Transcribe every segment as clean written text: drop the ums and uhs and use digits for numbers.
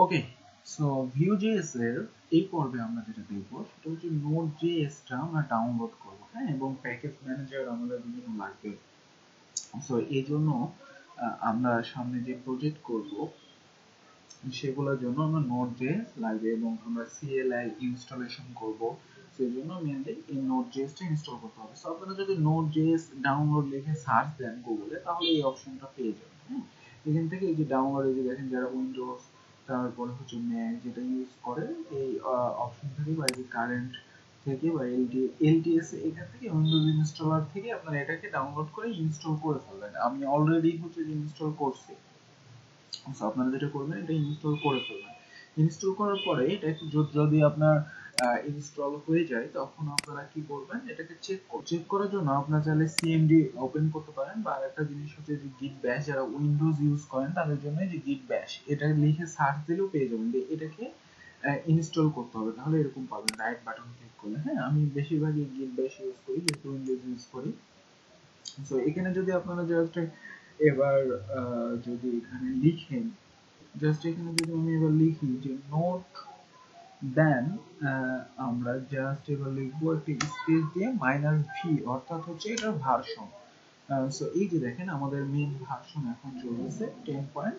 ওকে, so Vue.js এর এই পর্বে আমরা যেটা দেখবো সেটা হচ্ছে Node.js টা আমরা ডাউনলোড করবো, হ্যাঁ, এবং প্যাকেজ ম্যানেজার আমাদের বিভিন্ন লাগবে। সো এই জন্য আমরা সামনে যে প্রজেক্ট করব সেগুলোর জন্য আমরা Node.js লাগবে এবং আমরা CLI ইনস্টলেশন করব। সেই জন্য মেইনলি এই Node.js টা ইনস্টল করতে হবে। সো আপনারা যদি Node.js ডাউনলোড লিখে সার্চ দেন গুগলে তাহলে এই অপশনটা পেয়ে যাবেন। হ্যাঁ, এখান থেকে এই যে ডাউনলোড, এই যে দেখেন যারা উইন্ডোজ তারপরে হচ্ছে ম্যাক যেটা ইউজ করে এই অপশন থেকে বা এই যে কারেন্ট থেকে বা LTS এখান থেকে উইন্ডোজ ইনস্টলার থেকে আপনারা এটাকে ডাউনলোড করে ইনস্টল করে ফেলবেন। আমি অলরেডি হচ্ছে ইনস্টল করছি। সো আপনারা যেটা করবেন এটা ইনস্টল করে ফেলবেন। ইনস্টল করার পরে এটা যদি আপনার ইনস্টল হয়ে যায় তখন আপনারা কি করবেন, এটাকে চেক করার জন্য আপনারা চাইলে সিএমডি ওপেন করতে পারেন, বা আরেকটা জিনিস হচ্ছে যে গিট ব্যাশ, যারা উইন্ডোজ ইউজ করেন তাদের জন্য যে গিট ব্যাশ এটা লিখে সার্চ দিলেও পেয়ে যাবেন যে এটাকে ইনস্টল করতে হবে, তাহলে এরকম পাবেন রাইট বাটন ক্লিক করলে। হ্যাঁ, আমি বেশিরভাগই গিট ব্যাশ ইউজ করি যেহেতু উইন্ডোজ ইউজ করি। সো এখানে যদি আপনারা জাস্ট এবার যদি এখানে লিখেন, জাস্ট এখানে যদি আমি এবার লিখি যে নোট, দেন আমরা জাস্ট এবার লিখবো একটি স্পেস দিয়ে -v, অর্থাৎ হচ্ছে এটার ভার্সন। সো এই যে দেখেন আমাদের মেইন ভার্সন এখন চলতেছে 10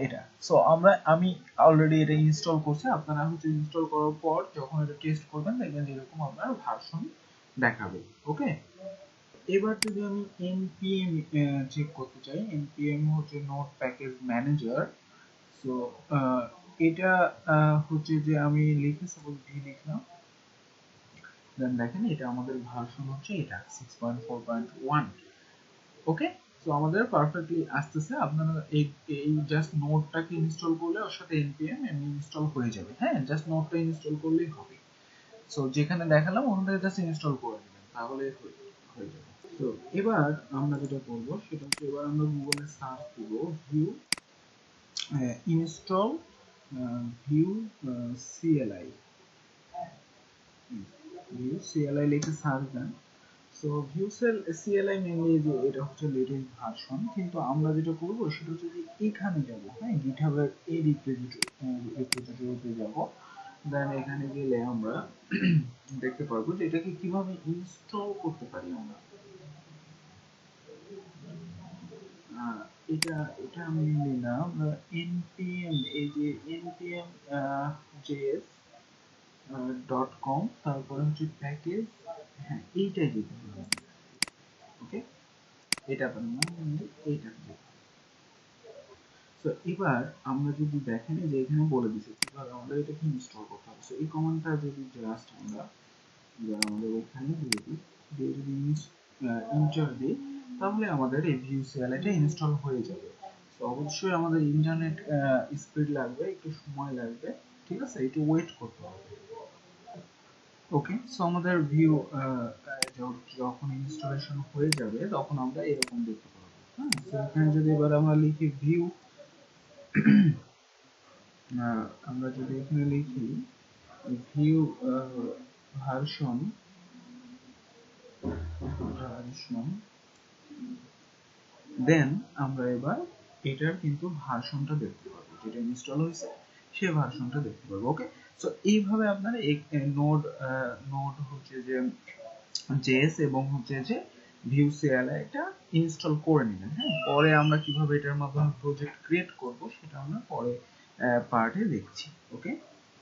এটা। সো আমি অলরেডি এটা ইনস্টল করছি। আপনারা হচ্ছে ইনস্টল করার পর যখন এটা টেস্ট করবেন দেখবেন এরকম আপনার ভার্সন দেখাবে। ওকে, এবার যদি আমি npm চেক করতে চাই, npm হচ্ছে নোট প্যাকেজ ম্যানেজার। সো এটা হচ্ছে যে আমি লিখে সাপোজ v লিখলাম, দেন দেখেন এটা আমাদের ভার্সন হচ্ছে এটা 6.4.1। ওকে, সো আমাদের পারফেক্টলি আসতেছে। আপনারা এই জাস্ট নোটটাকে ইনস্টল করলে ওর সাথে npm এমনি ইনস্টল হয়ে যাবে। হ্যাঁ, জাস্ট নোটটা ইনস্টল করলেই হবে। সো যেখানে দেখালাম ওখান থেকে জাস্ট ইনস্টল করে দিবেন তাহলে হয়ে যাবে। তো এবার আমরা যেটা করব সেটা হচ্ছে এবার আমরা গুগলে সার্চ দিব view install view CLI, view CLI লিখে সার্চ দেন। সো ভিউ CLI মেইনলি যে এটা হচ্ছে লেটেস্ট ভার্সন, কিন্তু আমরা যেটা করব সেটা হচ্ছে যে এখানে যাব, হ্যাঁ, গিটহাবের এই রিপোজিটরিতে যাব। দেন এখানে গেলে আমরা দেখতে পারবো যে এটাকে কিভাবে ইনস্টল করতে পারি আমরা। এটা আমি নিলাম npm, এই যে npm js.com, তারপরে হচ্ছে প্যাকেজ, হ্যাঁ এইটাই দিতে হবে। ওকে, এটা বানালাম, এইটা দিতে। সো এবার আমরা যদি দেখেন যে এখানে বলে দিছে কিভাবে আমাদের এটাকে ইনস্টল করতে হবে। সো এই কমান্ডটা যদি জাস্ট আমরা আমাদের এখানে দিয়ে দিই, দিয়ে যদি ইন্টার দিই তাহলে আমাদের এই ভিউ CLI-টা ইনস্টল হয়ে যাবে। তো অবশ্যই আমাদের ইন্টারনেট স্পিড লাগবে, একটু সময় লাগবে, ঠিক আছে, একটু ওয়েট করতে হবে। ওকে, সো আমাদের ভিউ যখন ইনস্টলেশন হয়ে যাবে তখন আমরা এরকম দেখতে পাবো। হ্যাঁ, সো এখানে যদি এবার আমরা লিখি ভিউ, আমরা যদি এখানে লিখি ভিউ ভার্সন, দেন আমরা এবার এটার কিন্তু ভার্সনটা দেখতে পারবো, যেটা ইনস্টল হয়েছে সেই ভার্সনটা দেখতে পারবো। ওকে, সো এইভাবে আপনারা নোড হচ্ছে যে জেএস এবং হচ্ছে যে ভিউ CLI এটা ইনস্টল করে নেবেন। হ্যাঁ, পরে আমরা কিভাবে এটার মাধ্যমে প্রজেক্ট ক্রিয়েট করব সেটা আমরা পরে পার্টে দেখছি। ওকে।